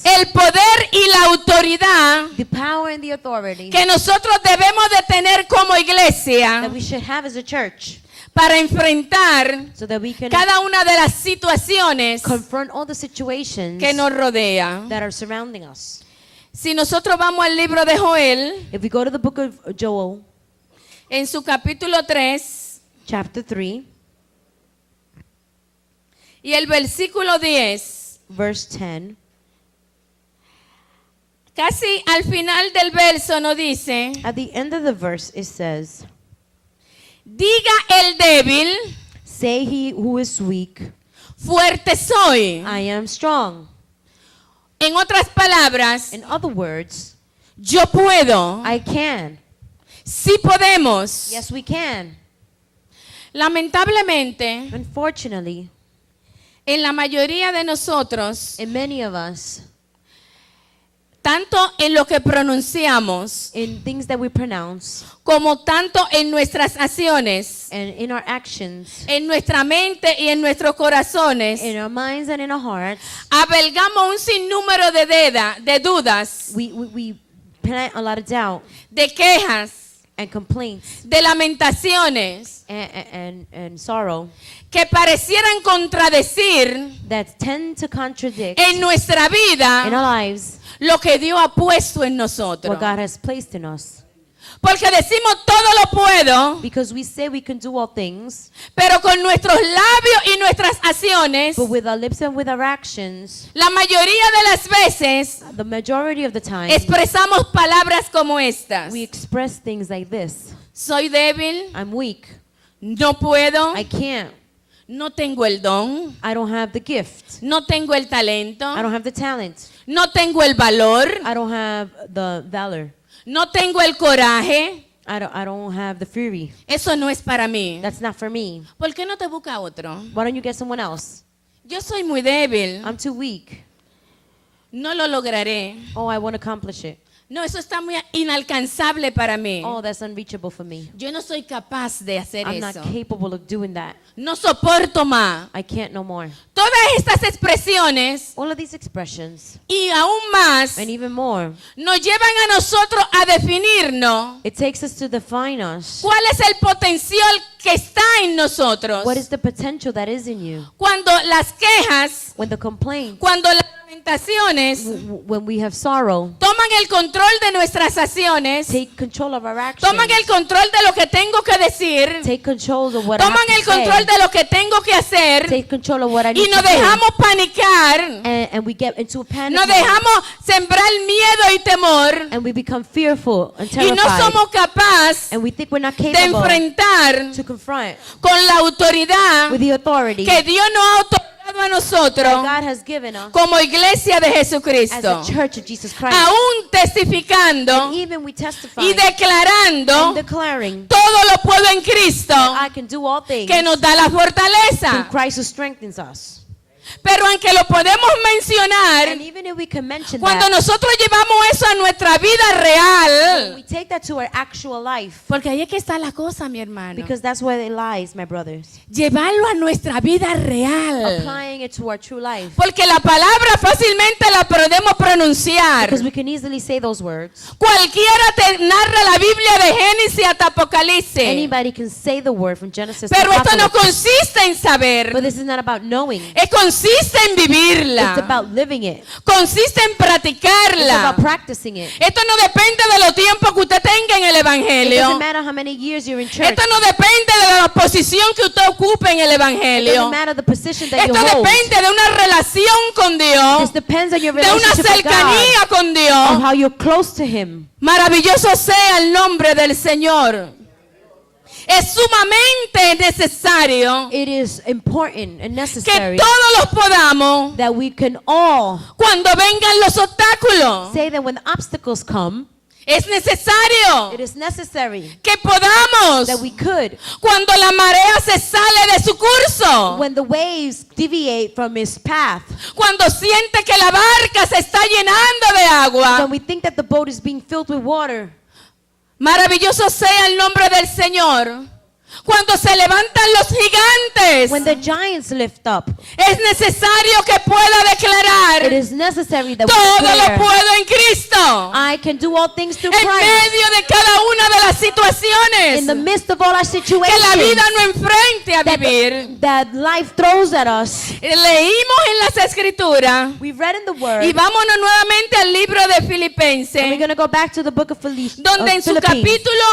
el poder y la autoridad the power and the authority que nosotros debemos de tener como iglesia that we should have as a church para enfrentar so that we can cada una de las situaciones confront all the situations que nos rodean. that are surrounding us. Si nosotros vamos al libro de Joel, If we go to the book of Joel, en su capítulo 3 chapter 3, y el versículo 10, verse 10, casi al final del verso nos dice, at the end of the verse it says, diga el débil, say he who is weak, fuerte soy. I am strong. En otras palabras, In other words, yo puedo, I can. sí podemos. Yes, we can. Lamentablemente, Unfortunately, en la mayoría de nosotros, in many of us, tanto en lo que pronunciamos, in things that we pronounce como tanto en nuestras acciones, and in our actions, en nuestra mente y en nuestros corazones, in our minds and in our hearts, albergamos un sinnúmero de dudas, we plant a lot of doubt de quejas, and complaints de lamentaciones, and sorrow que parecieran contradecir that tend to contradict en nuestra in vida our lives lo que Dios ha puesto en nosotros. what God has placed in us. Porque decimos todo lo puedo, Because we say we can do all things, pero con nuestros labios y nuestras acciones, but with our lips and with our actions, la mayoría de las veces the majority of the time, expresamos palabras como estas. we express things like this. Soy débil, I'm weak. no puedo, I can't. no tengo el don, I don't have the gift. no tengo el talento, I don't have the talent. no tengo el valor, I don't have the valor. no tengo el coraje. I don't have the fury. Eso no es para mí. That's not for me. ¿Por qué no te busca otro? Why don't you get someone else? Yo soy muy débil, I'm too weak. no lo lograré. Oh, I won't accomplish it. No, eso está muy inalcanzable para mí. Oh, that's unreachable for me. Yo no soy capaz de hacer I'm not eso. capable of doing that. No soporto más. I can't no more. Todas estas expresiones All of these expressions, y aún más and even more, nos llevan a nosotros a definirnos it takes us to define us. cuál es el potencial que está en nosotros. What is the potential that is in you? Cuando las quejas, When the complaints, cuando las lamentaciones when we have sorrow, toman el control de nuestras acciones, take control of our actions. toman el control de lo que tengo que decir, Take control of what I toman have el to control say. de lo que tengo que hacer Take control of what I y need nos to do. dejamos panicar, And we get into a panic nos mode, dejamos sembrar miedo y temor and we become fearful and y no terrified. somos capaces And we think we're not de capable enfrentar to confront con la autoridad with the authority que Dios nos ha otorgado a that nosotros God has given us como iglesia de as Jesucristo, a church of Jesus Christ. aún testificando And even we testify y declarando and declaring todo lo puedo en Cristo that I can do all things que nos da la through fortaleza. Christ who strengthens us. Pero aunque lo podemos mencionar, And even if we can mention cuando that, nosotros llevamos eso a nuestra vida when real, we take that to our actual life, porque ahí es que está la cosa, mi hermano. because that's where it lies, my brothers. Llevarlo a nuestra vida real. Applying it to our true life. Porque la palabra fácilmente la podemos pronunciar. Because we can easily say those words. Cualquiera te narra la Biblia de Génesis hasta Apocalipsis. Anybody can say the word from Genesis to Pero esto no Apocalypse. consiste en saber. But this is not about knowing. Consiste en It's vivirla. about living it. Consiste en It's practicarla. about practicing it. Esto no depende de los tiempos que usted tenga en el It doesn't Evangelio. matter how many years you're in church. Esto no depende de la posición que usted ocupe en el It Evangelio. doesn't matter the position that you Esto hold. depende de una relación con Dios, This depends on your de una relationship with God, cercanía con on Dios. how you're close to Him. Maravilloso sea el nombre del Señor. Es sumamente necesario It is important and que necessary todos los podamos, that we can all cuando vengan los obstáculos, say that when the obstacles come, es necesario it is necessary que podamos, that we could, cuando la marea se sale de su curso, when the waves deviate from His path, cuando siente que la barca se está llenando de agua. when we think that the boat is being filled with water, Maravilloso sea el nombre del Señor. Cuando se levantan los gigantes, when the giants lift up, es necesario que pueda it declarar, is necessary that we todo lo declare, puedo en Cristo. I can do all things through En Christ. medio de cada una de las situaciones In the midst of all our que la situations vida no enfrente a that, vivir. that life throws at us, Leímos en las escrituras we've read in the Word, y vámonos nuevamente al libro de and we're Filipenses, going to go back to the book of donde en su Philippines, capítulo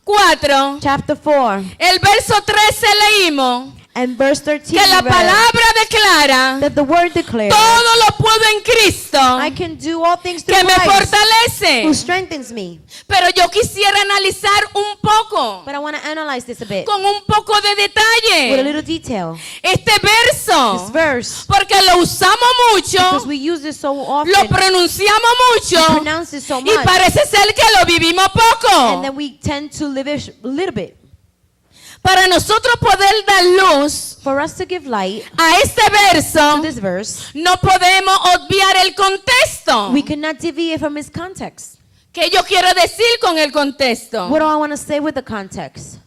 4, chapter 4, el verso 13 leímos and verse 13, que la we read palabra declara, that the Word declares, todo lo puedo en Cristo I can do all things through que me Christ fortalece. who strengthens me. Pero yo quisiera analizar un poco, But I want to analyze this a bit con un poco de with a detalle, little detail. este This verso, verse, porque lo usamos mucho, because we use this so often, lo pronunciamos we mucho pronounce it so y much, parece ser que lo vivimos and poco. then we tend to live it a little bit. Para nosotros poder dar luz For us to give light a este to verso, this verse, no podemos obviar el contexto. we cannot deviate from its context. ¿Qué yo quiero decir con el contexto? What do I want to say with the context?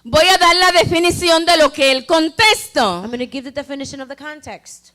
Voy a dar la definición de lo que es el contexto. I'm going to give the definition of the context.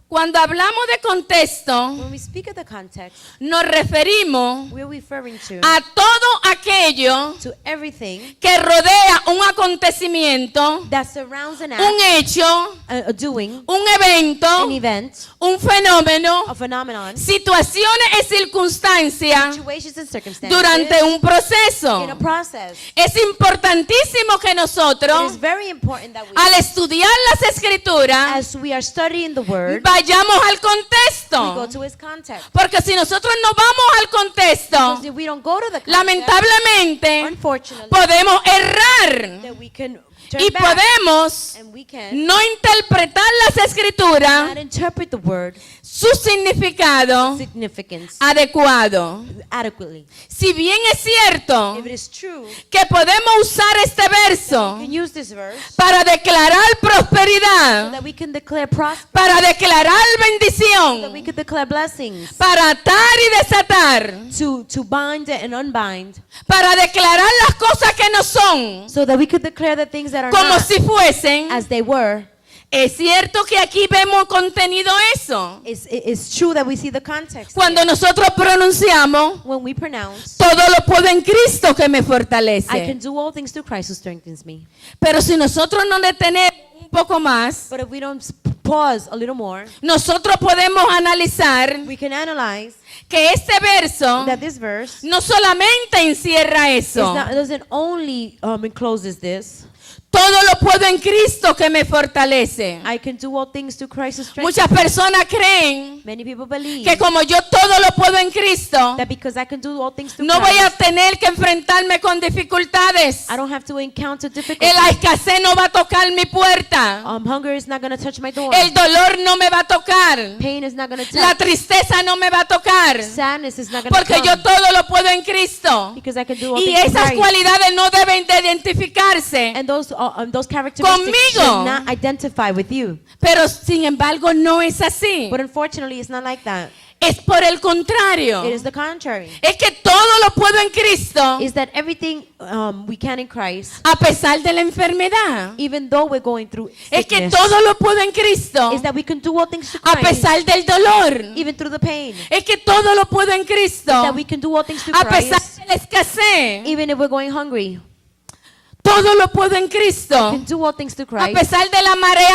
Cuando hablamos de contexto, When we speak of the context, nos referimos we're referring a todo aquello to everything que rodea un acontecimiento, that surrounds an un act, hecho, a doing, un evento, an event, un fenómeno, a phenomenon, situaciones y circunstancias situations and circumstances durante un in proceso. a process. Es importantísimo que It nosotros, is very important that we, al estudiar las escrituras, as we are studying the Word, vayamos al we go contexto. to its context. Porque si nosotros no vamos al contexto, Because if we don't go to the context, lamentablemente unfortunately, podemos errar that we can turn y back podemos and we can no interpretar las escrituras, not interpret the Word su significado significance adecuado. adequately. Si bien es cierto If it is true, que podemos usar este verso we can use this verse para declarar so prosperidad, that we can declare prosperity, para declarar that we bendición, can declare blessings, para atar y desatar, to bind and unbind, para declarar las cosas que no son so that we could declare the things that are como not si fuesen. as they were. Es cierto que aquí vemos contenido eso. It's true that we see the context. Cuando nosotros pronunciamos, When we pronounce, todo lo puedo en Cristo que me I fortalece. can do all things through Christ who strengthens me. Pero si nosotros no detenemos un poco más, But if we don't pause a little more, nosotros podemos analizar we can analyze que este verso that this verse no solamente encierra eso. doesn't only encloses this. Todo lo puedo en Cristo que me fortalece. I can do all things through Christ who strengthens Muchas me. personas creen Many people believe que como yo todo lo puedo en Cristo, that because I can do all things through no voy a Christ, tener que enfrentarme con dificultades. I don't have to encounter difficulties. La escasez no va a tocar mi puerta. Hunger is not going to touch my door. El dolor no me va a tocar. Pain is not going to La touch. tristeza no me va a tocar. Sadness is not going to Porque yo come. todo lo puedo en Cristo. Because I can do all Y things through esas Christ. cualidades no deben de identificarse. And those characteristics Conmigo. should not identify with you. Pero sin embargo no es así. But unfortunately, it's not like that. Es por el contrario. It is the contrary. Es que todo lo puedo en Cristo Is that everything we can in Christ, a pesar de la enfermedad. even though we're going through Es que sickness, todo lo puedo en Cristo is that we can do all things through a Christ, pesar del dolor. even through the pain. Es que todo lo puedo en Cristo That we can do all things through a pesar Christ, de la escasez. even if we're going hungry. Todo lo puedo en Cristo We can do all things through a Christ, pesar de las mareas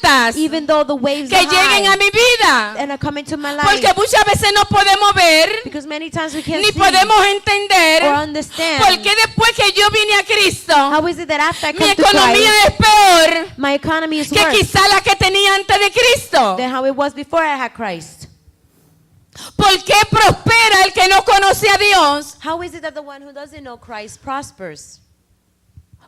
altas even though the waves que are lleguen a high mi vida. and are coming to my Porque life. muchas veces no podemos ver Because many times we can't ni see podemos or entender understand. por qué después que yo vine a Cristo, How is it that after I mi come to economía Christ, es peor my economy is que worse quizá la que tenía antes de Cristo? than how it was before I had Christ? ¿Por qué prospera el que no conoce a Dios? How is it that the one who doesn't know Christ prospers?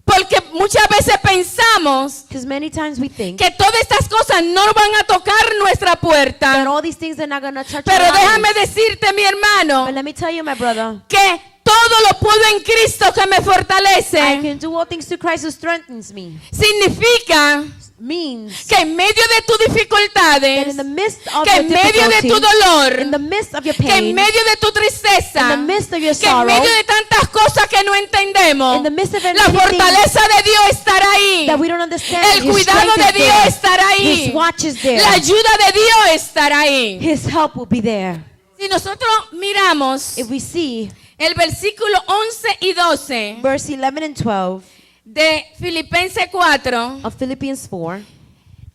Porque muchas veces pensamos Because many times we think que todas estas cosas no van a tocar nuestra that puerta. all these things are not going to touch Pero our déjame lives. decirte, mi But hermano, let me tell you, my brother, que todo lo puedo en Cristo que me I fortalece. can do all things through Christ who strengthens me. Significa means que en medio de tus that dificultades, in the midst of que your en medio de tu difficulty, dolor, in the midst of your que en pain, medio de tu in the tristeza, midst of your que en sorrow, medio de tantas cosas que no entendemos, in the midst of la anything fortaleza de Dios estará ahí. that we don't understand, El His cuidado strength de is Dios there. estará ahí. His watch is there. La ayuda de Dios estará ahí. His help will be there. Si nosotros miramos If we see el versículo 11 y 12 verse 11 and 12 de Filipenses 4, of Philippians 4,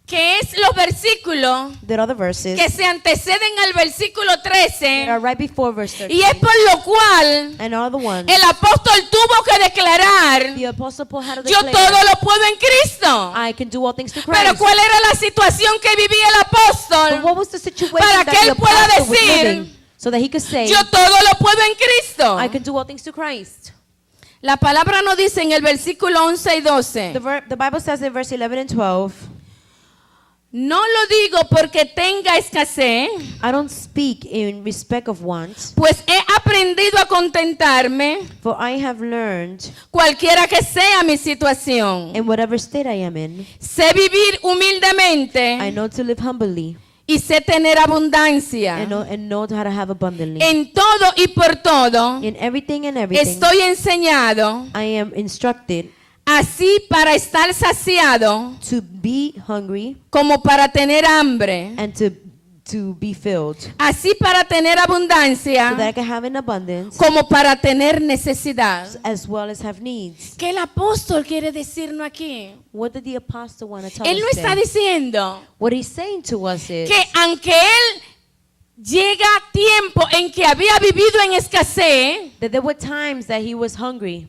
que es los versículos there are the verses que se anteceden al versículo that are 13, right before verse 13, y es por lo cual and are the ones el apóstol tuvo que declarar: the Apostle Paul had to yo declare, todo lo puedo en Cristo. I can do all things through Pero Christ. ¿cuál era la situación que vivía el But apóstol? what was the situation Para that que the él pueda apostle was decir, living so that he could say, Yo todo lo puedo en Cristo. I can do all things through Christ? La palabra nos dice en el versículo 11 y 12: The Bible says in verse 11 and 12, no lo digo porque tenga escasez, I don't speak in respect of want, pues he aprendido a contentarme for I have learned cualquiera que sea mi situación. in whatever state I am in, Sé vivir I humildemente know to live humbly y sé tener abundancia. and know how to have abundantly. En todo y por todo In everything and everything, estoy enseñado, I am instructed así para estar saciado to be hungry como para tener hambre, and to be filled, así para tener so that I abundancia can have an abundance como para tener necesidad. as well as have needs. ¿Qué el apóstol quiere decirnos aquí? What did the apostle want to tell Él no us está there? diciendo What he's saying to us is que aunque él llega tiempo en que había vivido en escasez, that there were times that he was hungry.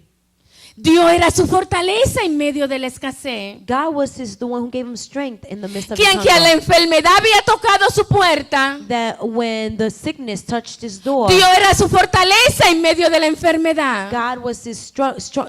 Dios era su fortaleza en medio de la escasez. God was the one who gave him strength in the midst of Que his aunque la hunger. enfermedad había tocado su puerta, That when the sickness touched his door, Dios era su fortaleza en medio de la enfermedad. God was his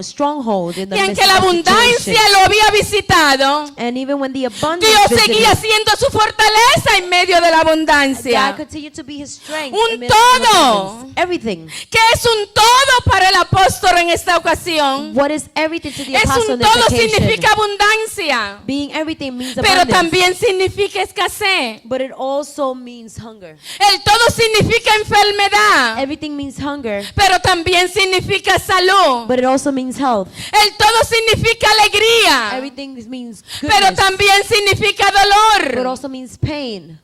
stronghold in the Que midst aunque la of the abundancia situation. lo había visitado, And even when the abundance Dios visited seguía him, siendo su fortaleza en medio de la God abundancia. continued to be his strength. Un in the midst of the todo. abundance. Everything. ¿Qué es un todo para el apóstol en esta ocasión? What is everything to the Es apostle un in this todo occasion? significa abundancia, Being everything means pero abundance, también significa escasez. but it also means hunger. El todo significa enfermedad, Everything means hunger, pero también significa salud. but it also means health. El todo significa alegría, Everything means pero goodness, también significa but dolor. also means pain.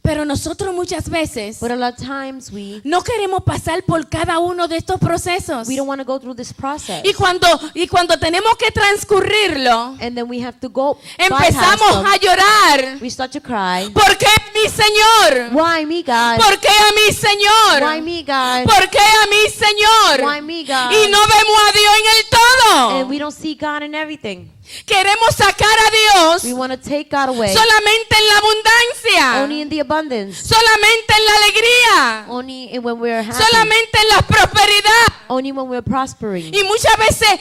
Pero nosotros muchas veces But a lot of times we no queremos pasar por cada uno de estos procesos. don't want to go through this process. Y cuando tenemos que transcurrirlo, And then we have to go empezamos bypass them. a llorar. We start to cry. ¿Por qué a mi Señor? Why me, God? ¿Por qué a mi Señor? Why me, God? ¿Por qué a mi Señor? Why me, God? Y no vemos a Dios en el And todo. we don't see God in everything. Queremos sacar a Dios We want to take God away solamente en la abundancia, only in the abundance, solamente en la alegría, only when we're happy, solamente en la prosperidad. only when we're prospering. Y muchas veces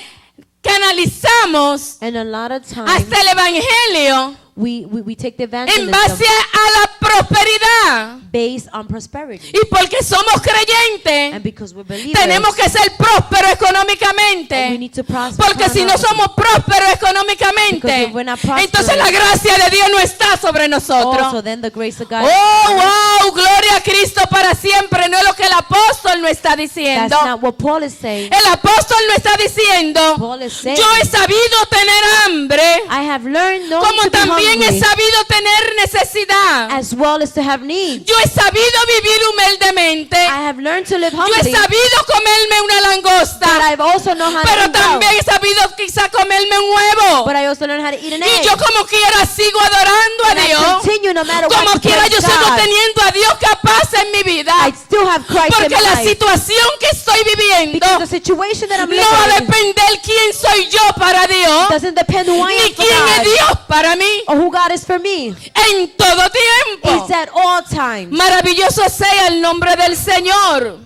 canalizamos And a lot of times hasta el evangelio we take the en evangelism base a la prosperidad. based on prosperity. Y porque somos creyentes, And because we're believers, tenemos que ser prósperos and we económicamente. need to prosper. Porque si no somos prósperos económicamente, Because if we're not prosperous, entonces la gracia de Dios no está sobre nosotros. also then the grace of God. Oh, wow, gloria a Cristo para siempre. No es lo que el apóstol no está That's diciendo. not what Paul is saying. El apóstol no está diciendo, Paul is saying, yo he sabido tener hambre, I have learned not como to be también he hungry, sabido tener necesidad. as well as to have needs. Yo he sabido vivir humildemente. I have learned to live Yo he humbly, sabido comerme una but langosta, I've also known how to pero eat well. también he sabido quizá comerme un huevo. But I also learned how to eat an Y egg. yo como quiera sigo adorando a And I Dios. continue no matter Como what to quiera praise yo sigo God. teniendo a Dios capaz en mi vida. I still have Christ in Porque my la life. situación que estoy viviendo Because the situation that I'm no va a living in depender quién soy yo para Dios, doesn't depend who I ni am for quién es God Dios para mí. or who God is for me. En todo tiempo. It's at all times. Maravilloso sea el nombre del Señor.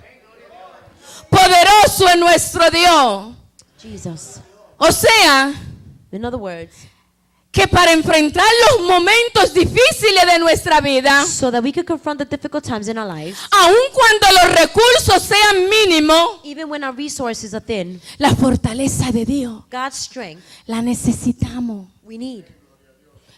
Poderoso es nuestro Dios. Jesus. O sea, In other words, que para enfrentar los momentos difíciles de nuestra vida, so that we could confront the difficult times in our lives, aun cuando los recursos sean mínimos, even when our resources are thin, la fortaleza de Dios God's strength la necesitamos. we need.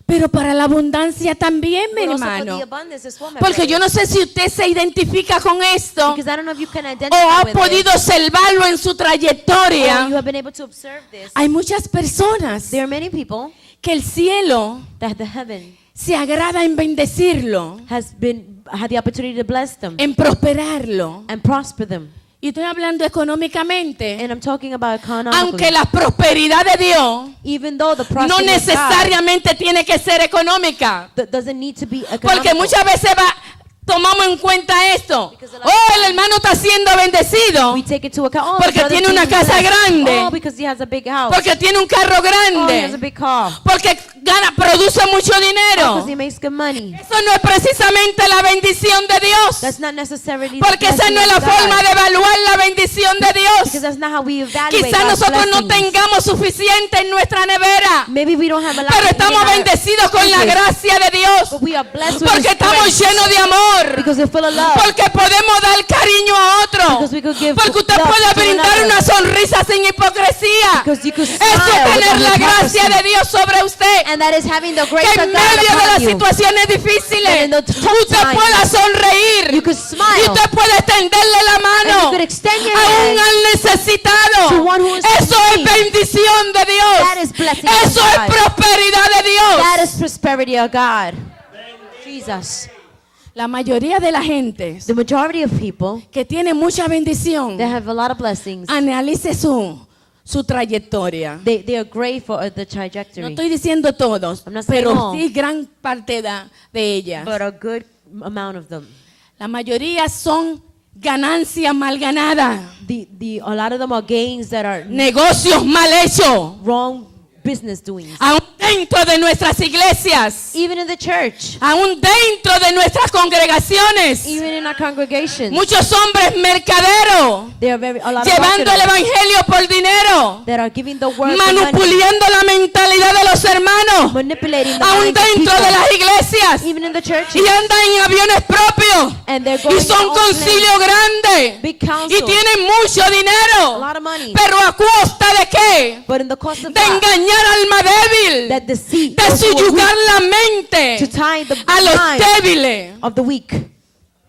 pero para la abundancia también, mi but also for the hermano. abundance as well, my Porque brothers. yo no sé si usted se identifica con esto Because I don't know if you can o identify ha with podido it, observarlo en su or you trayectoria. have been able to observe this. Hay muchas personas There are many people que el cielo that the heaven se agrada en bendecirlo, had the opportunity to bless them en prosperarlo. and prosper them. Y estoy hablando económicamente. And I'm talking about Aunque economically. la prosperidad de Dios Even though the no prosperity of God necesariamente tiene que ser económica. doesn't need to be Porque economical. muchas veces tomamos en cuenta esto. Because a lot of Oh, el hermano está siendo bendecido We take into account, oh, porque the brother tiene una is casa blessed. grande. Oh, because he has a big house. porque tiene un carro Oh, he has a grande, big car. porque produce mucho Oh, dinero. because he makes good money. Eso no es precisamente la bendición de Dios. That's not necessarily Porque the esa no es blessing la of God. forma de evaluar la bendición de Because Dios. that's not how we evaluate Quizás God's nosotros no blessings. tengamos suficiente en nuestra nevera, Maybe we don't have a lot pero of estamos in our bendecidos con la fridges, gracia de Dios. but we are blessed with Porque His estamos grace. llenos de amor. Because we're full of love. Porque podemos dar cariño a otro. Because we could give Porque usted love puede to brindar another. una sonrisa sin hipocresía. Because you could Eso smile es tener without la gracia hypocrisy. de Dios sobre usted. And that is having the Que grace en of God medio de las upon you. situaciones That difíciles in the tough usted times, pueda sonreír. you could smile. Y usted puede extenderle la And you mano could extend your aún hand al necesitado. to one who is Eso es in need. bendición de Dios. That is blessing of Eso es God. prosperidad de Dios. That is prosperity of God. Jesus. La mayoría de la gente The majority of people que tiene mucha bendición, that have a lot of blessings, analice su trayectoria. they are great for the No trajectory, estoy diciendo todos, I'm not saying pero all. sí gran parte de ellas. but a good amount of them. La mayoría son ganancias mal ganadas, A lot of them are gains that are negocios mal hechos, wrong business doings. aún dentro de nuestras iglesias, Even in the church, aún dentro de nuestras congregaciones. even in our congregations, Muchos hombres mercaderos, there are a lot of llevando el marketers evangelio por dinero, that are giving the word for money, manipulando la mentalidad de los hermanos, manipulating the aún minds of dentro de people, las iglesias, even in the churches, y andan en aviones propios, and they're going y son to all concilios grandes, big y councils, tienen mucho a dinero, lot of money, pero ¿a costa de qué? but in the cost of De that, engañar al alma débil, that deceit, de those who are subyugar weak, la to mente tie the a los mind débiles. of the weak.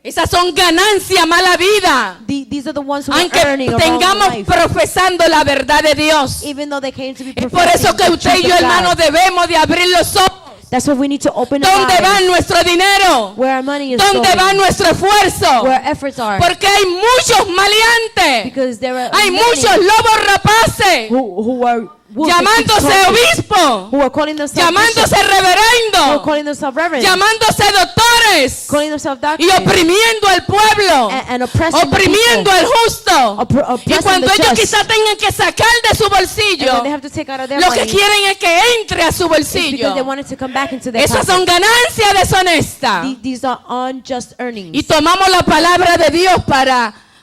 Esas son ganancias, mala vida. These are the ones who are Aunque earning a wrong tengamos life, profesando la verdad de Dios. even though they came to be Es por eso professing que the usted y truth yo, of hermanos, God. debemos de abrir los ojos. That's why we need to open our ¿Dónde va eyes, nuestro dinero? where our money is ¿Dónde va going, nuestro esfuerzo? where our efforts are, Porque hay muchos maleantes. because there are Hay many muchos lobos rapaces who are wolves llamándose in sheep's clothing, obispo, who are calling themselves llamándose bishops, who are reverendo, calling themselves reverends, llamándose doctores calling themselves y doctors, oprimiendo al pueblo, and oppressing the oprimiendo people, al justo. Y oppressing cuando the ellos just. quizás tengan que sacar de su And when bolsillo, they have to take out of their lo que money, quieren es que entre a su it's because they bolsillo. want it to come back into their Esas pocket. son ganancias deshonestas. These are unjust earnings. Y tomamos la palabra de Dios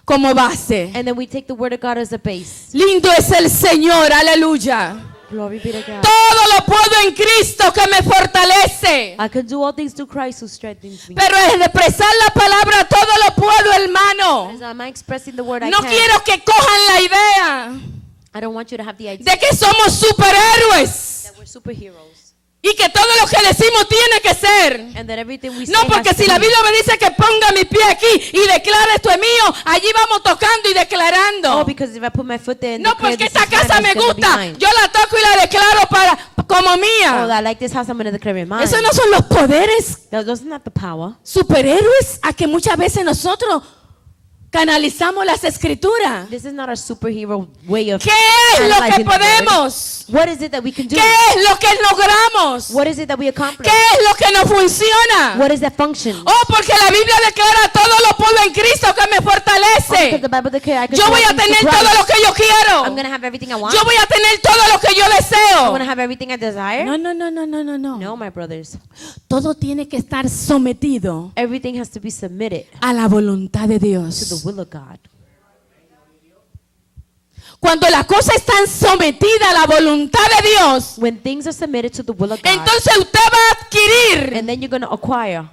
como base. And then we take the word of God as a base. Lindo es el Señor, aleluya. Glory be to God. Todo lo puedo en Cristo que me fortalece. I can do all things through Christ who strengthens me. Pero es de expresar la palabra, todo lo puedo, hermano. As am I expressing the word I No can. quiero que cojan la idea I don't want you to have the idea de que somos superhéroes that we're superheroes y que todo lo que decimos tiene que ser. and that everything we say No, porque has to si la be. Biblia me dice que ponga mi pie aquí y declara esto es mío, allí vamos tocando y declarando. Oh, because if I put my foot there and No, declare porque this esta is mine, casa it's me gonna be gusta, mine. yo la toco y la declaro como Oh, mía. I like this house, I'm going to declare it mine. Esos no son los poderes Those are not the power. superhéroes a que muchas veces nosotros canalizamos las escrituras. This is not a superhero way of ¿Qué es lo que analyzing the word. podemos? What is it that we can do? ¿Qué es lo que logramos? What is it that we accomplish? ¿Qué es lo que no funciona? What is that function? Oh, porque la Biblia declara todo lo puedo en Cristo que me Because fortalece. the Bible declares I can Yo do voy all a things tener through todo Christ. lo que yo I'm quiero. going to have everything I want. Yo voy a tener todo lo que yo I'm going deseo. to have everything I desire. No, no, no, no, no, no, no. No, my brothers. Todo tiene que estar sometido Everything has to be submitted a la voluntad de to the Dios. will of God. Cuando las cosas están sometidas a la voluntad de Dios, When things are submitted to the will of God, entonces usted va a adquirir, and then you're going to acquire.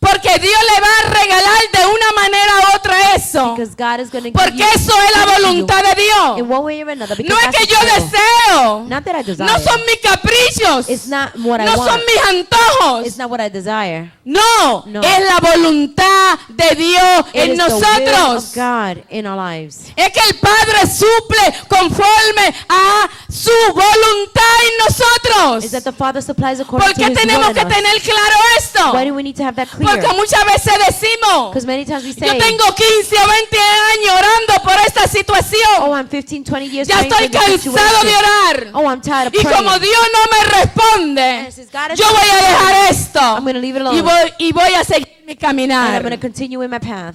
porque Dios le va a regalar de una manera u otra eso. esto. Because God is going to give Porque you eso es la voluntad de Dios. in one way or another. Because No es that's que His yo will. deseo. Not that I desire. No son mis caprichos. It's not what I No son want. mis antojos. It's not what I desire. No, No. es la voluntad de Dios It en is the will of nosotros. God in our lives. Es que el Padre suple conforme a su voluntad en nosotros. Is that the Father supplies according ¿Por to qué His tenemos will que in us? tener claro esto? Why do we need to have that clear? Porque muchas veces decimos, Because many times we yo say, tengo 15 o 20 años orando por esta situación. oh, I'm 15, 20 years Ya praying estoy for this cansado de situation. orar. Oh, I'm tired of Y praying. como Dios no me responde, And since God is yo voy a dejar esto I'm going to leave it alone. y voy a seguir mi And I'm caminar. going to continue in my path.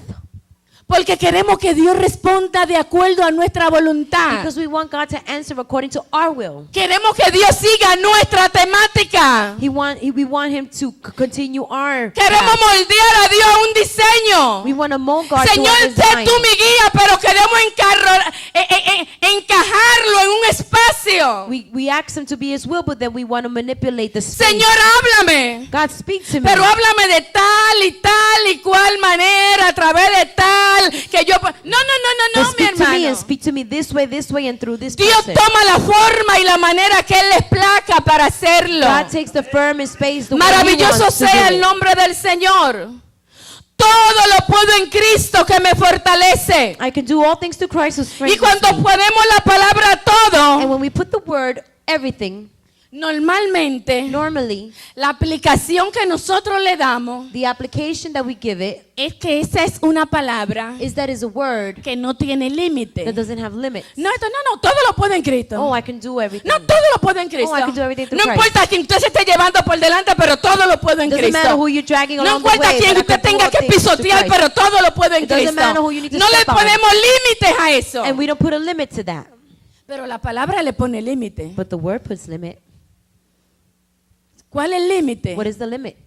Porque queremos que Dios responda de acuerdo a nuestra voluntad. Because we want God to answer according to our will. Queremos que Dios siga nuestra temática. We want Him to continue our Queremos path. moldear a Dios a un diseño. We want to mold God to Señor, our sé design. tú mi guía, pero queremos encajarlo en un espacio. We ask Him to be His will, but then we want to manipulate the space. Señor, háblame. God, speak to me. Pero háblame de tal y cual manera, a través de tal, que yo... No, But mi speak to me hermano. and speak to me this way, and through this Dios person. toma la forma y la manera que Él les placa para hacerlo. God takes the firm and space the way He Maravilloso wants to sea do el it. nombre del Señor. Todo lo puedo en Cristo que me fortalece. I can do all things through Christ who Y strengthens cuando me. ponemos la palabra And todo, when we put the word everything, normalmente normally la aplicación que nosotros le damos the application that we give it es que esa es una palabra is that is a word que no tiene límite. that doesn't have limits. No, todo lo puedo en Cristo. Oh, I can do everything. No, todo lo puedo en Cristo. Oh, I can do everything through No Christ. importa a quién usted se esté llevando por delante, pero todo lo puedo en Doesn't matter Cristo. who you're dragging No along the importa a way, quién but I usted can do tenga all que things through pisotear, Christ. pero todo lo puedo en It doesn't Cristo. matter who you need to No le step on. ponemos límites a eso. And we don't put a limit to that. Pero la palabra le pone límite. But the word puts limit. ¿Cuál es el límite? What is the limit?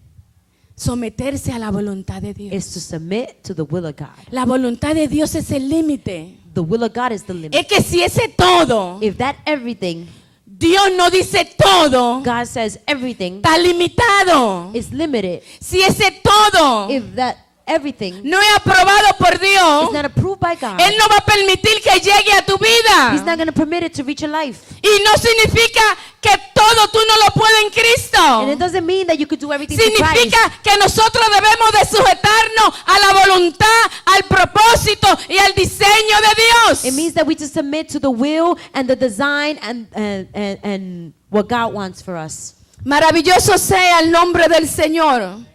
Someterse a la voluntad de Dios. It's to submit to the will of God. La voluntad de Dios es el límite. The will of God is the limit. Es que si ese todo, If that everything, Dios no dice todo, God says everything está limitado. is limited. Si ese todo If that everything no es aprobado por Dios, is not approved by God, Él no va a permitir que llegue a tu He's vida. not going to permit it to reach your life. Y no significa que todo tú no lo puedes en And it Cristo. doesn't mean that you could do everything through Christ. Significa que nosotros debemos de sujetarnos a la voluntad, al propósito y al diseño de Dios. It means that we just submit to the will and the design and what God wants for us. Maravilloso sea el nombre del Señor.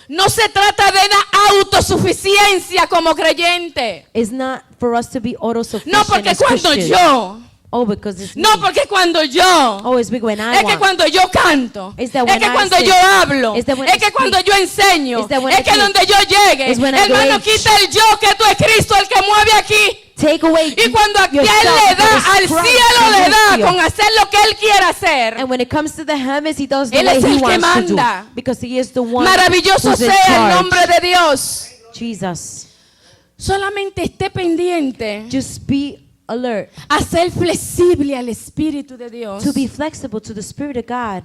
No se trata de una autosuficiencia como creyente. It's not for us to be autosufficient No, porque as cuando Christians. yo, Oh, because it's no, me. porque cuando yo, Oh, it's big when I es que want. cuando yo canto, It's that es when que I cuando sing. yo hablo, It's that when es I que cuando speak. yo enseño, It's that when es I que teach. donde yo llegue, It's when I hermano, preach. quita el yo que tú es Cristo el que mueve aquí. Take away Y cuando aquí Él yourself, le da, because al Christ cielo le lives da here. con hacer lo que Él quiere hacer. And when it comes to the heavens, He does the Él way es He el que wants to do. manda. Because He is the one Maravilloso who's in sea el charge. nombre de Dios. Jesus. Solamente esté pendiente Just be alert a ser flexible al Espíritu de Dios. to be flexible to the Spirit of God.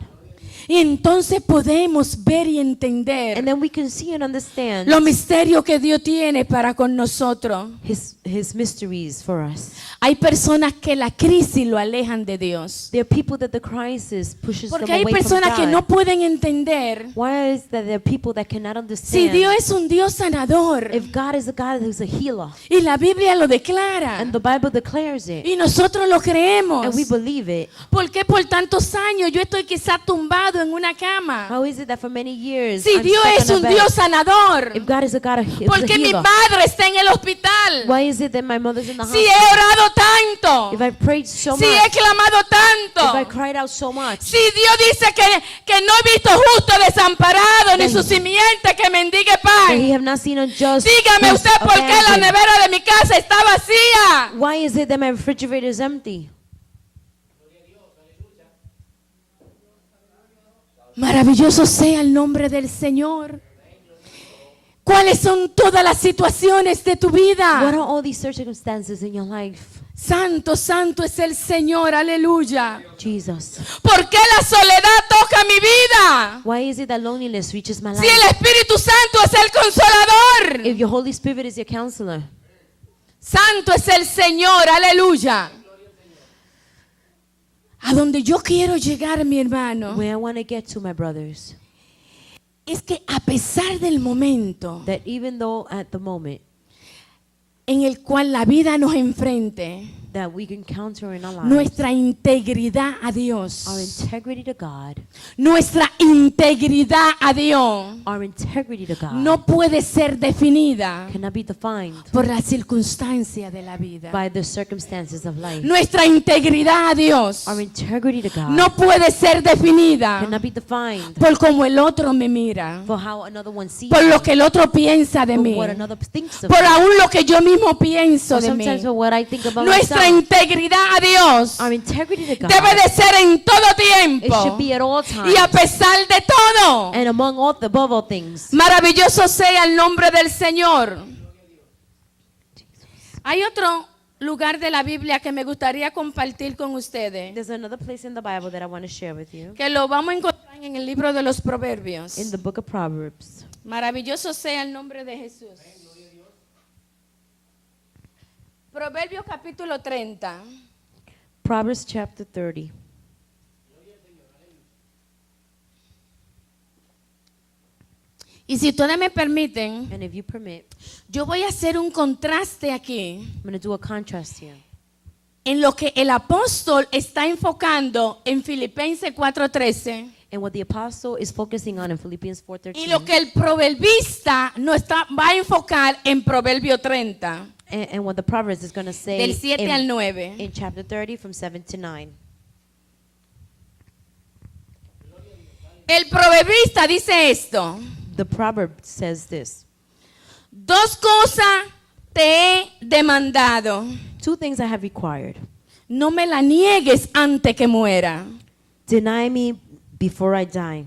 Y entonces podemos ver y entender And then we can see and understand los misterios que Dios tiene para con nosotros. His mysteries for us. Hay personas que la crisis lo alejan de Dios. There are people that the crisis pushes Porque them hay away from personas que God. no pueden entender Why is that there are people that cannot si understand Dios es un Dios sanador. if God is a God who's a healer? Y la Biblia lo declara. And the Bible declares it. Y nosotros lo creemos. And we believe it. ¿Por qué por tantos años yo estoy quizá tumbado en una cama? How is it that for many years Si I'm Dios stuck es on a un bed? Dios sanador. If God is a God who's ¿Por a qué mi healer, padre está en el hospital? why is it that my mother's in the Si he hospital? orado tanto. If I prayed so Si he much, clamado if I tanto. cried out so much, Si Dios dice que no he visto justo desamparado ni Then- su simiente que mendigue that He pan. have not seen a just Dígame who's usted por qué la abandoned. nevera de mi casa está vacía. Why is it that my refrigerator is empty? Maravilloso sea el nombre del Señor. ¿Cuáles son todas las situaciones de tu What vida? are all these circumstances in your life? Santo, santo es el Señor, aleluya. Jesus. ¿Por qué la soledad toca mi vida? Why is it that loneliness reaches my Si el life? Espíritu Santo es el consolador. If your Holy Spirit is your counselor, Santo es el Señor, aleluya. A donde yo quiero llegar, mi hermano, Where I want to get to, my brothers, es que a pesar del momento that even though at the moment en el cual la vida nos enfrente, that we encounter in our lives, nuestra integridad a Dios, our integrity to God, nuestra integridad a Dios our integrity to God no puede ser definida cannot be defined por las circunstancias de la vida. by the circumstances of life. Nuestra integridad a Dios Our integrity to God no puede ser definida cannot be defined por cómo el otro me mira, for how another one sees por me, lo que el otro piensa de for mí, what another thinks of por me, aún lo que yo mismo pienso or de mí. sometimes for what I think about Nuestra myself. integridad a Dios Our integrity to God, debe de ser en todo it should tiempo be at all times y a pesar de todo. and among all above all things. Maravilloso sea el nombre del Señor. Hay otro lugar de la Biblia que me gustaría compartir con ustedes, There's another place in the Bible that I want to share with you, que lo vamos a encontrar en el libro de los Proverbios. in the book of Proverbs. Maravilloso sea el nombre de Jesús. Proverbios capítulo 30. Proverbs chapter 30. Y si ustedes me permiten, And if you permit, yo voy a hacer un contraste aquí I'm going to do a contrast here en lo que el apóstol está enfocando en Filipenses 4:13 and what the apostle is focusing on in Philippians y lo 4:13 que el proverbista va a enfocar en Proverbio 30, and what the Proverbs is going to say del 7 al 9. in chapter 30 from 7 to 9. El proverbista dice esto: The proverb says this: dos cosas te he demandado, two things I have required. no me la niegues antes que muera. Deny me before I die.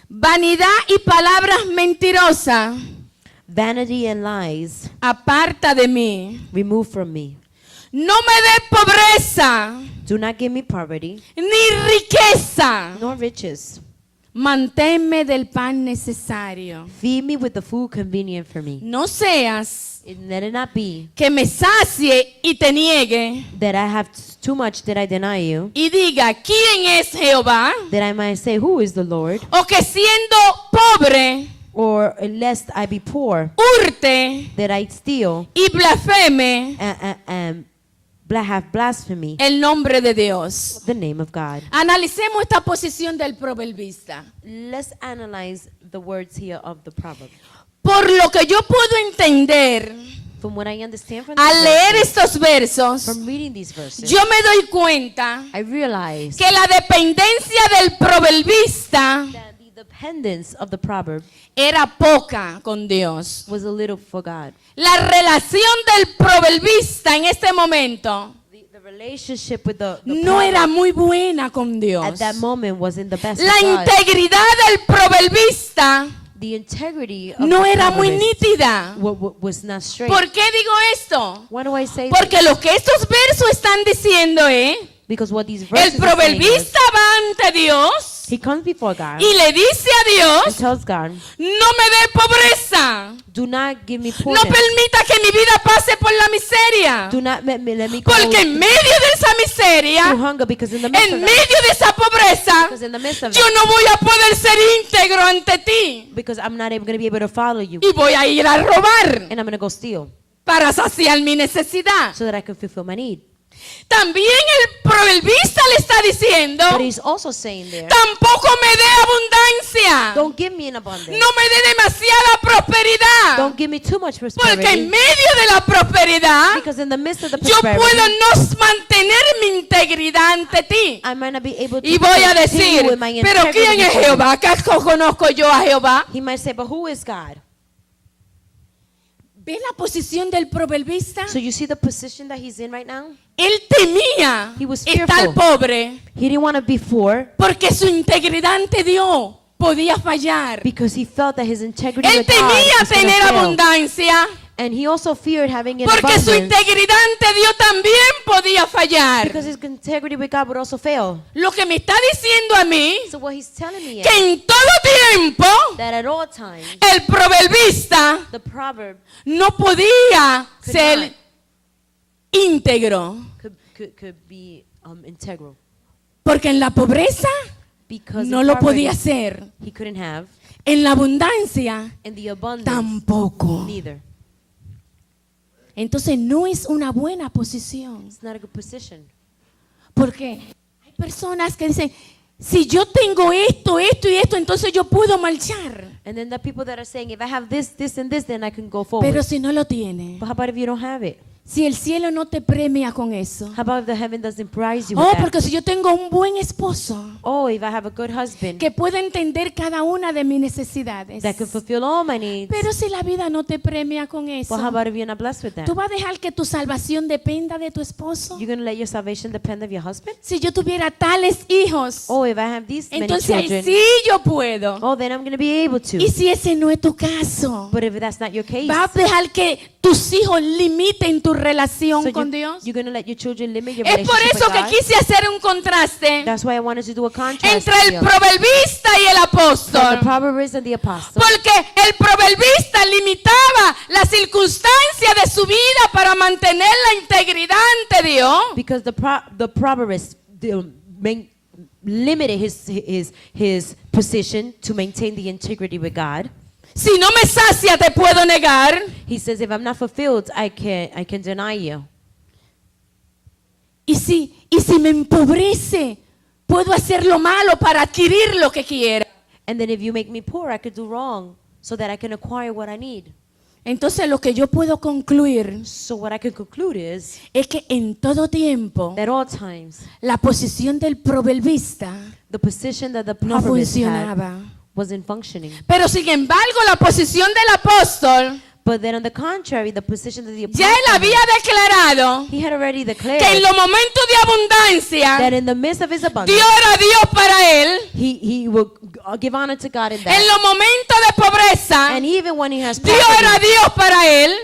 Vanidad y palabras mentirosas, Vanity and lies aparta de mí. remove from me. No me des pobreza Do not give me poverty ni riqueza. nor riches. Manténme del pan necesario. Feed me with the food convenient for me. No seas And let it not be que me sacie y te niegue that I have too much that I deny you, y diga, ¿quién es Jehová? that I might say, who is the Lord? O que siendo pobre, Or lest I be poor, hurte that I steal y blasfeme and have blasphemy el nombre de Dios. the name of God. Analicemos esta posición del proverbista. Let's analyze the words here of the proverb. Por lo que yo puedo entender From what I understand from, al leer verses, estos versos, from reading these verses, yo me doy cuenta I realize que la dependencia del proverbista that the dependence of the proverb era poca con Dios. was a little for God. La relación del proverbista en este momento The relationship with the no proverb era muy buena con at Dios. that moment wasn't the best La of God. integridad del proverbista The integrity of no the era muy proverbist nítida. was not straight. ¿Por qué digo esto? Why do I say Porque this? lo que estos versos están diciendo es, Because what these el verses are saying is, proverbista va ante Dios he comes before God y le dice a and Dios, tells God, no me dé pobreza, do not give me no poorness. permita que mi vida pase por la miseria, Do not let me go porque en medio de esa miseria, through hunger, because in the midst en of that, medio de esa pobreza, because in the midst of yo that, no voy a poder ser íntegro ante ti because I'm not going to be able to follow you, y voy a ir a robar and I'm going to go steal para saciar mi necesidad. so that I can fulfill my need. También el proverbista le está diciendo, But he's also saying there, tampoco me dé abundancia, don't give me an abundance. no me dé demasiada prosperidad, Don't give me too much porque prosperity, en medio de la prosperidad because in the midst of the yo puedo prosperity, no mantener mi integridad ante ti. I might not be able to Y voy a continue decir, with my pero integrity ¿quién es before you." Jehová? ¿Acaso conozco yo a Jehová? He might say, but who is God? ¿Ve la posición del proverbista? So you see the position that he's in right now? Él temía He was estar fearful. pobre He didn't want to be poor porque su integridad ante Dios podía fallar. because he felt that his integrity Él with God temía was gonna tener fail. abundancia And he also feared having an porque su abundance integridad ante Dios también podía fallar. because his integrity with God would also fail. Lo que me está diciendo a mí So what he's telling me is que en todo tiempo that at all times, el proverbista the proverb no podía could ser not íntegro. could be integral. Porque en la pobreza Because no in lo poverty, podía hacer. he couldn't have. En la abundancia In the abundance, tampoco. neither. Entonces no es una buena posición. It's not a good position. Porque hay personas que dicen, si yo tengo esto, esto y esto, entonces yo puedo marchar. And then the people that are saying, if I have this, this, and this, then I can go forward. Pero si no lo tiene, But how about if you don't have it? si el cielo no te premia con eso. How about if the heaven doesn't prize you with Oh, that? porque si yo tengo un buen esposo Oh, if I have a good husband que puede entender cada una de mis necesidades. that can fulfill all my needs. Pero si la vida no te premia con eso, Well, how about if you're not blessed with that? ¿tú vas a dejar que tu salvación dependa de tu esposo? You're going to let your salvation depend of your husband? Si yo tuviera tales hijos, Oh, if I have these many entonces ahí children, sí yo puedo. oh, then I'm going to be able to. Y si ese no es tu caso, But if that's not your case, ¿vas a dejar que tus hijos limiten tu relación so con Dios? you're going to let your children limit your Es por relationship eso with que God? quise hacer un contraste That's why I wanted to do a contrast entre el here. proverbista y el From apóstol. the proverbist and the apostle. Porque el proverbista limitaba la circunstancia de su vida para mantener la integridad ante Dios. Because the proverbist limited his position to maintain the integrity with God. Si no me sacia, te puedo negar. He says, if I'm not fulfilled, I can deny you. Y si me empobrece, puedo hacer lo malo para adquirir lo que quiera. And then if you make me poor, I could do wrong so that I can acquire what I need. Entonces lo que yo puedo concluir So what I can conclude is es que en todo tiempo that all times la posición del proverbista the position that the no proverbist had funcionaba. wasn't functioning. Pero sin embargo la posición del apóstol, But then on the contrary, the position that the ya él apostle había declarado he had already que en declared los momentos de abundancia that in the midst of his abundance, Dios era Dios para él. he will give honor to God in En that. los momentos de pobreza And even when he has Dios era poverty, Dios para él.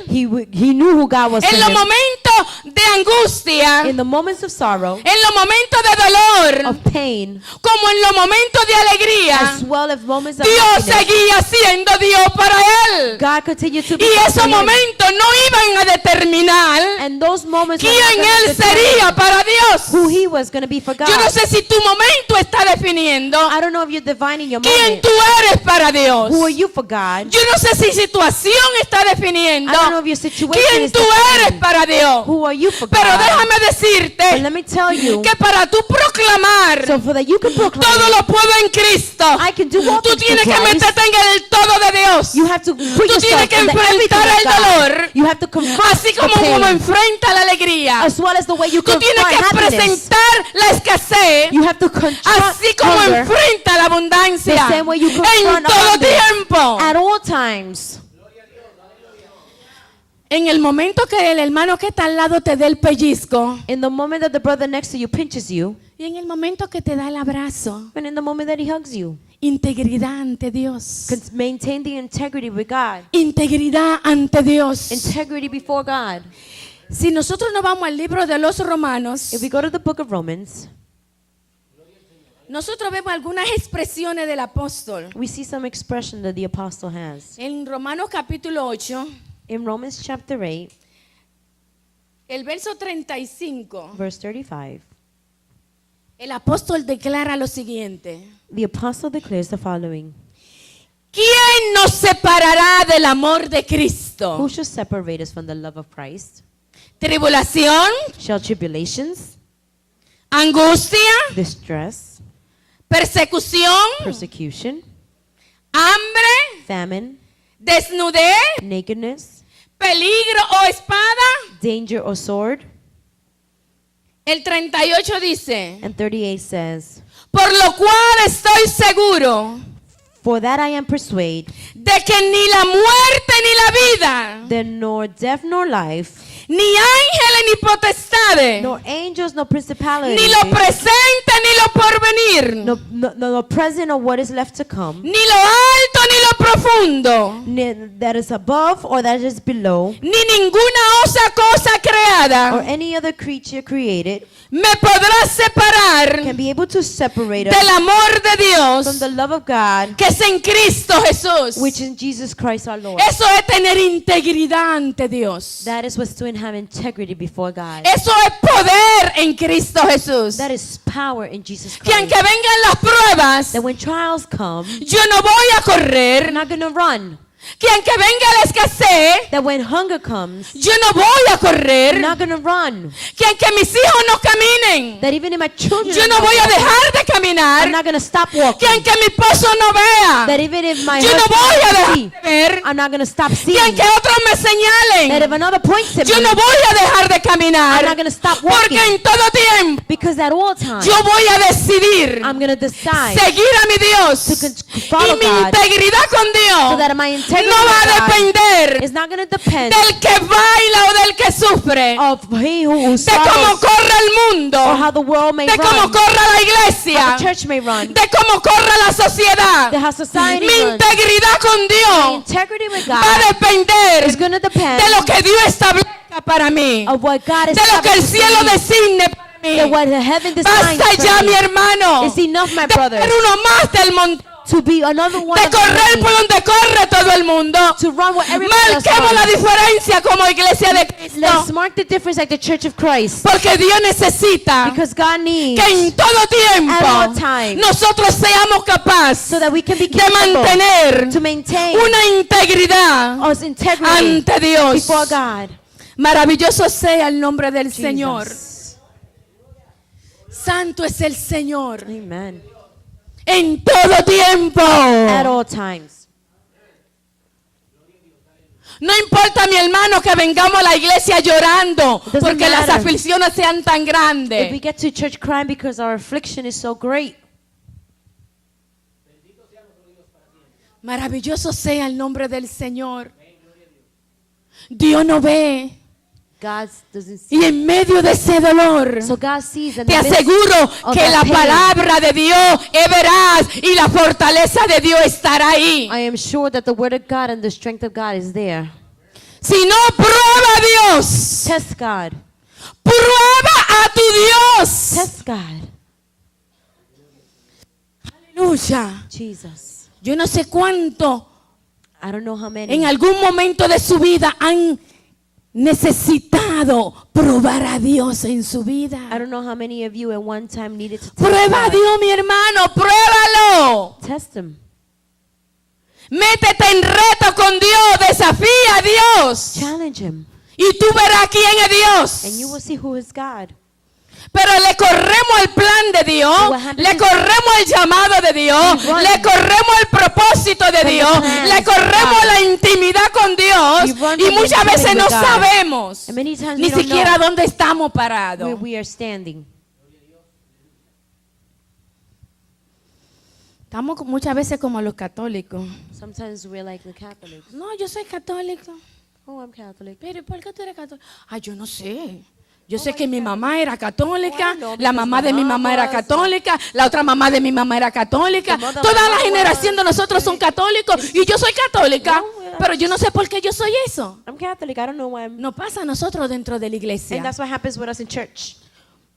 he knew who God was to En los him. momentos de angustia, In the moments of sorrow, en los momentos de dolor, of pain, como en los momentos de alegría, as well as moments of Dios happiness, seguía siendo Dios para él. God continued to be Y God esos for him. momentos no iban a determinar And those moments were quién not gonna él determine sería para Dios. who he was going to be for God. Yo no sé si tu momento está definiendo I don't know if you're defining your quién moment. tú eres para Dios. Who are you for God? Yo no sé si situación está definiendo I don't know if your situation quién is tú eres defining para Dios. who are you for Pero God. déjame But decirte let me tell you, que para tú proclamar so for that you can proclaim, todo lo puedo en Cristo, I can do all tú things tienes through que Christ. meterte en el todo de Dios. You have to put Tú yourself tienes que in the everything enfrentar of el God. dolor, You have to confront así the como pain, uno enfrenta la alegría. as well as the way you Tú tienes confront que happiness. presentar la escasez, You have to confront así como hunger enfrenta la abundancia, the same way you en confront todo abundance. tiempo. At all times. En el momento que el hermano que está al lado te dé el pellizco, In the moment that the brother next to you pinches you, y en el momento que te da el abrazo, and in the moment that he hugs you, integridad ante Dios. maintain the integrity with God. Integridad ante Dios. Integrity before God. Si nosotros nos vamos al libro de los Romanos, If we go to the book of Romans, nosotros vemos algunas expresiones del apóstol. we see some expression that the apostle has. En Romanos capítulo 8, In Romans chapter 8, el verso 35, verse 35, el apóstol declara lo siguiente: the apostle declares the following: ¿quién nos separará del amor de Cristo? Who shall separate us from the love of Christ? ¿Tribulación? Shall tribulations, ¿Angustia? distress, ¿Persecución? persecution, ¿Hambre? famine, ¿Desnudez? nakedness, ¿Peligro o espada? danger, or sword? El 38 dice: And 38 says, por lo cual estoy seguro for that I am persuaded de que ni la muerte ni la vida, that nor death nor life, ni ángeles ni potestades, nor angels, nor principalities, ni lo presente ni lo porvenir, no present or what is left to come, ni lo alto ni lo profundo, that is above or that is below, ni ninguna otra cosa or creada any other creature created, me podrá separar can be able to separate us del amor de from Dios the love of God que es en Cristo Jesús. which in Jesus Christ our Lord. Eso es tener integridad ante Dios. That is what's doing have integrity before God. Eso es poder en Cristo Jesús. That is power in Jesus Que aunque Christ. vengan las pruebas, That when trials come, yo no voy a you're correr. not going to run. Que aunque venga la escasez, That when hunger comes, yo no voy a you're correr. not going to run. Que aunque mis hijos no caminen, That even if my children yo are no not voy a walking, dejar de I'm caminar. not going to stop Que walking. aunque mi esposo no vea, That even if my yo no husband voy a doesn't dejar see, de ver. I'm not going to stop Que seeing. aunque otros me That señalen, if another points at yo me, no voy a dejar de I'm caminar. not going to stop Porque walking. en todo tiempo Because at all times, yo voy a decidir I'm going to decide seguir a mi Dios. to follow Y mi God, integridad con so Dios that my integrity no va a with God depender is not going to depend del que baila o del que sufre, of he who de cómo suffers corre el mundo, or how the world may de cómo run, corre la how iglesia, the church may run, de cómo corre la sociedad. how society Mi runs. integridad con My Dios integrity with va a God depender is going to depend de lo que Dios establezca para mí, of what God is de lo que el cielo designe para that mí. what heaven designs Basta ya, for mi me. hermano, It's enough, my de brothers, ser uno más del montón, to be another one de of the correr many, por donde corre todo el mundo. to run where everybody else Marquemos la runs. diferencia como iglesia de Cristo, Let's mark the difference like the Church of Christ, porque Dios necesita because God needs que en todo at all tiempo times, nosotros seamos capaces so that we can be de capable mantener to maintain una integridad us integrity ante Dios. before God. Maravilloso sea el nombre del Señor. Jesus. Santo es el Señor Amen. en todo tiempo. At all times. No importa, mi hermano, que vengamos a la iglesia llorando doesn't porque las matter. aflicciones sean tan If we grandes. get to church crying because our affliction is so great, Maravilloso sea el nombre del Señor. Dios no ve. God doesn't see. Y en medio de ese dolor, So God sees in te the midst aseguro of que that la pain. palabra de Dios es veraz y la fortaleza de Dios estará ahí. I am sure that the word of God and the strength of God is there. Si no, prueba a Dios. Test God. Prueba a tu Dios. Test God. Aleluya. Jesus. Yo no sé cuánto I don't know how many en algún momento de su vida han necesitado probar a Dios en su I vida. don't know how many of you at one time needed to test Prueba a God. Dios, mi hermano, pruébalo. Test him. Métete en reto con Dios, desafía a Dios. Challenge him. Y tú verás quién es And you Dios. will see who is God. Pero le corremos el plan de Dios, What happens le is- corremos el llamado de Dios, We run le corremos el propósito de from the Dios, plans le of corremos God. la intimidad con We Dios run y from the muchas intimacy veces no with God. sabemos And many times ni we don't siquiera know dónde estamos parados. where we are standing. Estamos muchas veces como los católicos. Sometimes we're like the Catholics. No, yo soy católico. Oh, I'm Catholic. Pero ¿por qué tú eres católico? Ay, yo no sé. Yo sé que mi mamá era católica, Oh, I know, la because mamá my de mi mom mamá era was. católica, la otra mamá de mi mamá era católica. The mother of Toda my la mom generación de nosotros son católicos y yo soy católica, No, we are. pero yo no sé por qué yo soy eso. I'm Catholic. I don't know why I'm. No pasa a nosotros dentro de la And iglesia. that's what happens with us in church.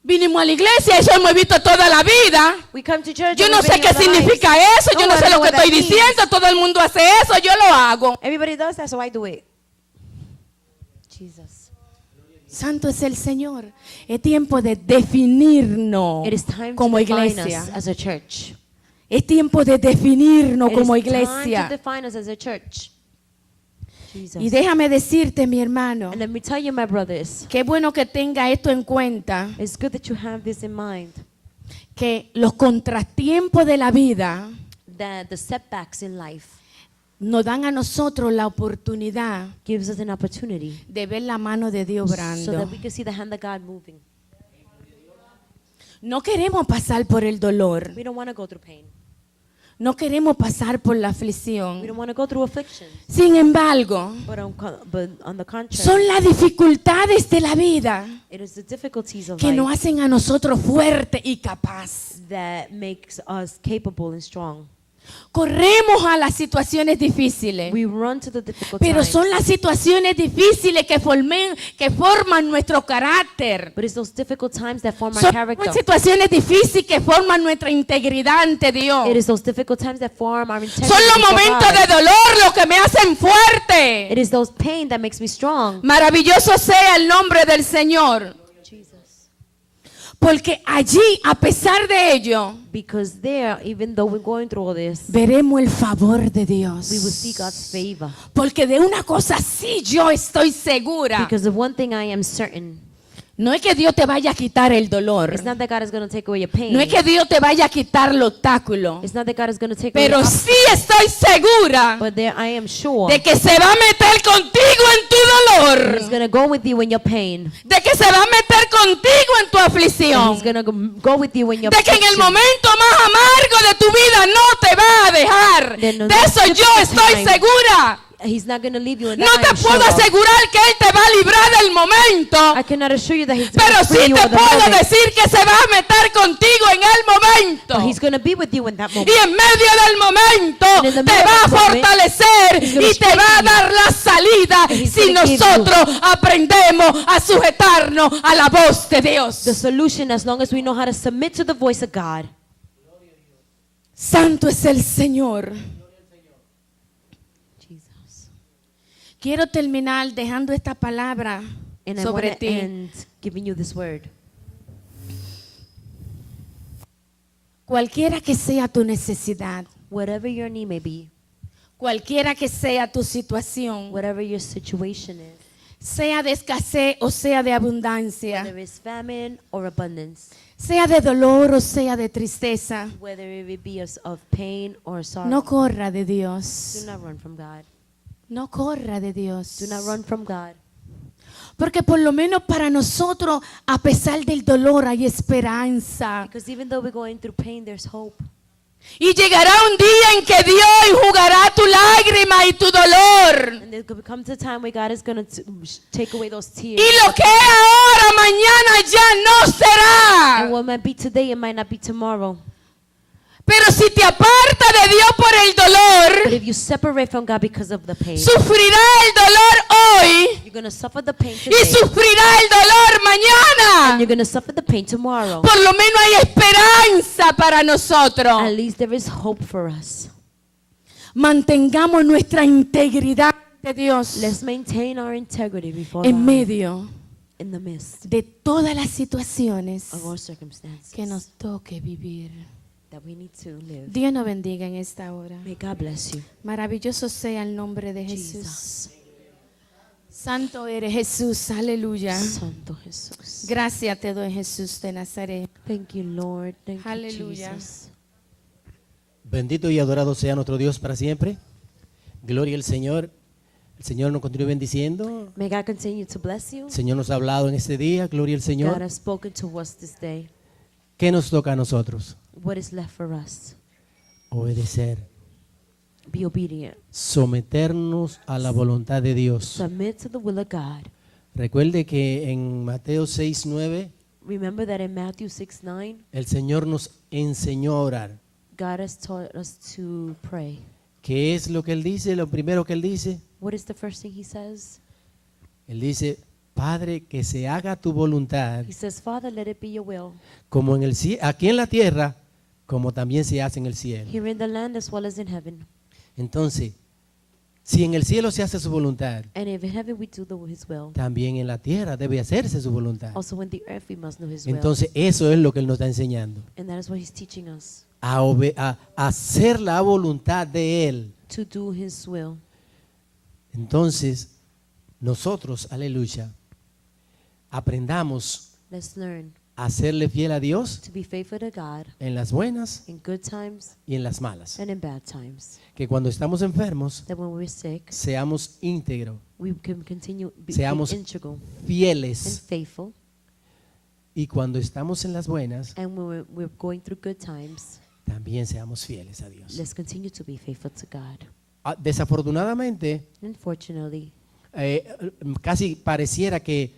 Vinimos a la iglesia, eso hemos visto toda la vida. We come to church. Yo and no we've sé been qué in our lives. significa eso, yo No, no I sé don't lo know que what that estoy means. diciendo, todo el mundo hace eso, yo lo hago. Everybody does that, so I do it. Jesus. Santo es el Señor. Es tiempo de definirnos It is time como to define iglesia. us as a church. Es tiempo de definirnos It como is time to iglesia. define us as a church. Jesus. Y déjame decirte, mi hermano, And let me tell you, my brothers, qué bueno que tenga esto en cuenta, it's good that you have this in mind, que los contratiempos de la vida that the setbacks in life nos dan a nosotros la oportunidad gives us an opportunity de ver la mano de Dios so obrando. that we can see the hand of God moving. No queremos pasar por el dolor, We don't want to go through pain. no queremos pasar por la We aflicción. don't want to go through affliction. Sin embargo, But on the contrary, son las dificultades de la vida it is the difficulties of que nos life hacen a nosotros fuertes y capaz. that makes us capable and strong. Corremos a las situaciones difíciles. We run to the difficult Pero times. son las situaciones difíciles que forman nuestro carácter. But it's those difficult times that form our Son character. las situaciones difíciles que forman nuestra integridad ante Dios. It is those difficult times that form our integrity Son los before momentos God. de dolor los que me hacen fuerte. It is those pain that makes me strong. Maravilloso sea el nombre del Señor. Jesus. Porque allí, a pesar de ello, Because there, even though we're going through all this, veremos el favor de we will see Dios. God's favor. Porque de una cosa sí yo estoy segura. Because of one thing I am certain, No es que Dios te vaya a quitar el dolor. it's not that God is going to take away your pain. No es que Dios te vaya a quitar el obstáculo. It's not that God is going to take away Pero your sí estoy segura But there I am sure de que se va a meter contigo en tu that He's dolor. going to go with you in your pain. De que se va a meter contigo en tu That aflicción. He's going to go with you in your De que en el affliction. momento más amargo de tu vida no te va a dejar. Then on De the eso yo difficult estoy time, segura. He's not going to leave you in No that. te I'm puedo sure of. asegurar que Él te va a librar del momento. I cannot assure you that He's Pero going to free sí you te in the puedo moment. decir que se va a meter contigo en el momento. But He's going to be with you in that moment. Y en medio del momento And in the te middle va a of the moment, fortalecer He's gonna y te va a strengthen you. dar la salida And He's si gonna give nosotros aprendemos a sujetarnos a la voz de Dios. The solution, as long as we know how to submit to the voice of God. Santo es el Señor. Jesus. Quiero terminar dejando esta palabra And I want sobre to ti. end giving you this word. Cualquiera que sea tu necesidad, Whatever your need may be, cualquiera que sea tu situación, whatever your situation is, sea de escasez o sea de abundancia, whether it's famine or abundance, sea de dolor o sea de tristeza, whether it be of pain or sorrow, no corra de do Dios. not run from God. No corra de Dios. Do not run from God. Porque por lo menos para nosotros, a pesar del dolor, hay esperanza. Because even though we're going through pain, there's hope. Y llegará un día en que Dios enjugará tu lágrima y tu dolor. And there could come to a time where God is going to take away those tears. Y lo que es ahora, mañana ya no And será. what might be today, it might not be tomorrow. Pero si te aparta de Dios por el But dolor, if you separate from God because of the pain, sufrirá el dolor hoy you're going to suffer the pain y today. sufrirá el dolor And mañana. you're going to suffer the pain tomorrow. Por lo menos hay esperanza para nosotros. At least there is hope for us. Mantengamos nuestra integridad de Dios Let's maintain our integrity before en God medio in the midst de todas las situaciones of our circumstances que nos toque vivir. that we need to live. Dios nos bendiga en esta hora. May God bless you. Maravilloso sea el nombre de Jesús. Jesus. Santo eres Jesús, aleluya. Santo Jesús. Gracias te doy, Jesús de Nazaret. Thank you, Lord. Thank you, Aleluya. Jesus. Bendito y adorado sea nuestro Dios para siempre. Gloria al Señor. El Señor nos continúe bendiciendo. May God continue to bless you. El Señor nos ha hablado en este día. Gloria al God Señor. has spoken to us this day. ¿Qué nos toca a nosotros? What is left for us? Obedecer. Be obedient. Someternos a la voluntad de Dios. Submit to the will of God. Recuerde que en Mateo 6:9 Remember that in Matthew 6:9, el Señor nos enseñó a orar. God has taught us to pray. ¿Qué es lo que Él dice? Lo primero que Él dice. What is the first thing He says? Él dice, Padre, que se haga tu voluntad He says, Father, let it be your will, como en el aquí en la tierra, como también se hace en el cielo. here in the land as well as in heaven. Entonces, si en el cielo se hace su voluntad, And if in heaven we do His will, también en la tierra debe hacerse su voluntad. also in the earth we must know His will. Entonces, eso es lo que Él nos está enseñando. And that is what He's teaching us, A hacer la voluntad de Él. to do His will. Entonces, nosotros, aleluya, aprendamos Let's learn a serle fiel a Dios to be faithful to God en las buenas in good times y en las malas. and in bad times. Que cuando estamos enfermos, That when we're sick, seamos íntegros, we can continue being Seamos integral and fieles. faithful. Y cuando estamos en las buenas, And when we're going through good times, también seamos fieles a Dios. let's continue to be faithful to God. Desafortunadamente, Unfortunately, casi pareciera que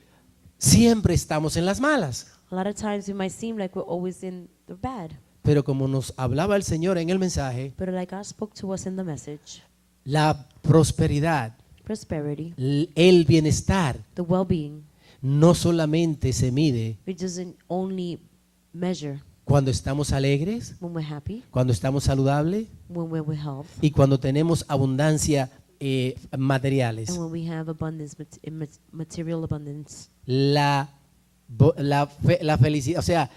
siempre estamos en las malas. a lot of times it might seem like we're always in the bad. Pero como nos hablaba el Señor en el mensaje, But like God spoke to us in the message, la prosperidad, prosperity, el bienestar, the well-being, no solamente se mide it doesn't only measure cuando estamos alegres, when we're happy, cuando estamos saludables when we're with health, y cuando tenemos abundancia materiales. and when we have abundance, material abundance. La felicidad, o sea,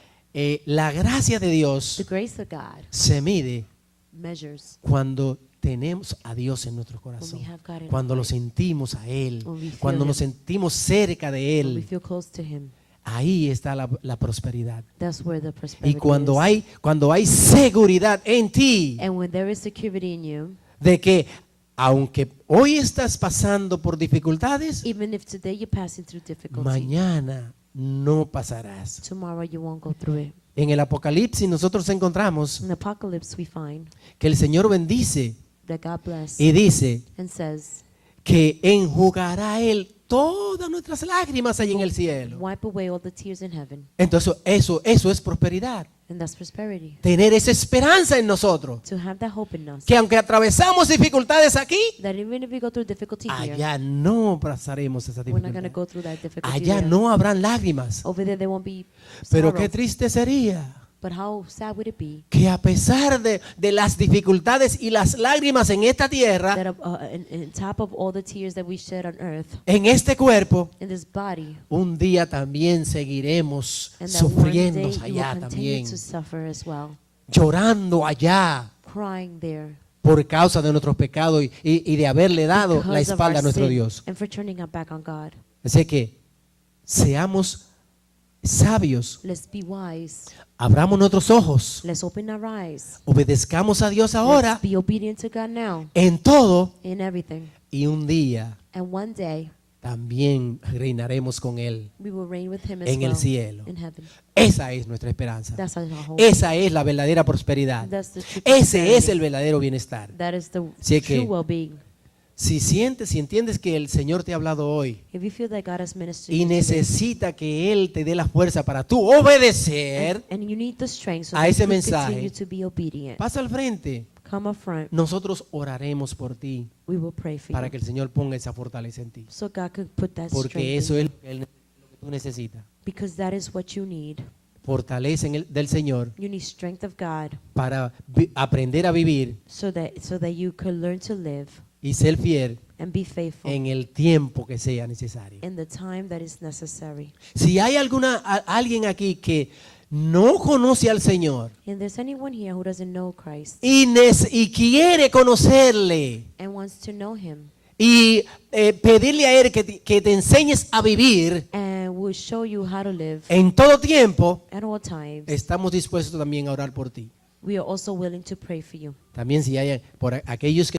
la gracia de The Dios grace of God se mide measures cuando tenemos a Dios en nuestro when corazón, we have God in cuando our lo life, sentimos a Él, when we feel cuando nos Him, sentimos cerca de when we Él. feel close to Him. Ahí está la prosperidad. That's where the prosperity Y cuando is. hay seguridad en ti And when there is security in you, de que aunque hoy estás pasando por dificultades, even if today you're passing through difficulty, mañana no pasarás. tomorrow you won't go through it. En el Apocalipsis nosotros encontramos In the Apocalypse, we find que el Señor bendice that God bless y dice and says, que enjugará Él todas nuestras lágrimas allí en el cielo. wipe away all the tears in heaven. Entonces eso es prosperidad. And that's prosperity. Tener esa esperanza en nosotros. To have that hope in us. Que aunque atravesamos dificultades aquí, That even if we go through difficulty here, allá no pasaremos esa we're not going to dificultad. go through that difficulty Allá there. no habrán lágrimas. Over there won't be Pero sorrow. qué triste sería But how sad would it be que a pesar de las dificultades y las lágrimas en esta tierra, that in top of all the tears that we shed on earth, en este cuerpo, in this body, un día también seguiremos and that one sufriendo day you allá will continue también, to suffer as well, llorando allá crying there por causa de nuestros pecados y de haberle dado la because of espalda a our nuestro sin Dios. and for turning our back on God. Así que seamos sabios, Let's be wise. abramos nuestros ojos, Let's open our eyes. obedezcamos a Dios ahora Let's be obedient to God now en todo in everything. y un día And one day también reinaremos con Él we will reign with Him as en el well cielo. in heaven. Esa es nuestra esperanza. That's our hope. Esa es la verdadera prosperidad. That's the true Ese prosperity. es el verdadero bienestar. That is the Así true que- well-being. Si sientes, si entiendes que el Señor te ha hablado hoy If you feel that God has ministered y you today, necesita que Él te dé la fuerza para tú obedecer, and you need the strength so a that ese you mensaje, continue to be obedient, pasa al frente. come up front. Nosotros oraremos por ti We will pray for para you que el Señor ponga esa fortaleza en ti. so God could put that Porque strength eso in es you, lo que tú necesitas. because that is what you need. Fortaleza del Señor You need strength of God para aprender a vivir so that you could learn to live y ser fiel and be faithful en el tiempo que sea necesario. in the time that is necessary. Si hay alguien aquí que no conoce al Señor And there's anyone here who doesn't know Christ y quiere conocerle and wants to know Him y pedirle a Él que te enseñes a vivir and will show you how to live en todo tiempo, at all times, estamos dispuestos también a orar por ti. we are also willing to pray for you. También si hay por aquellos que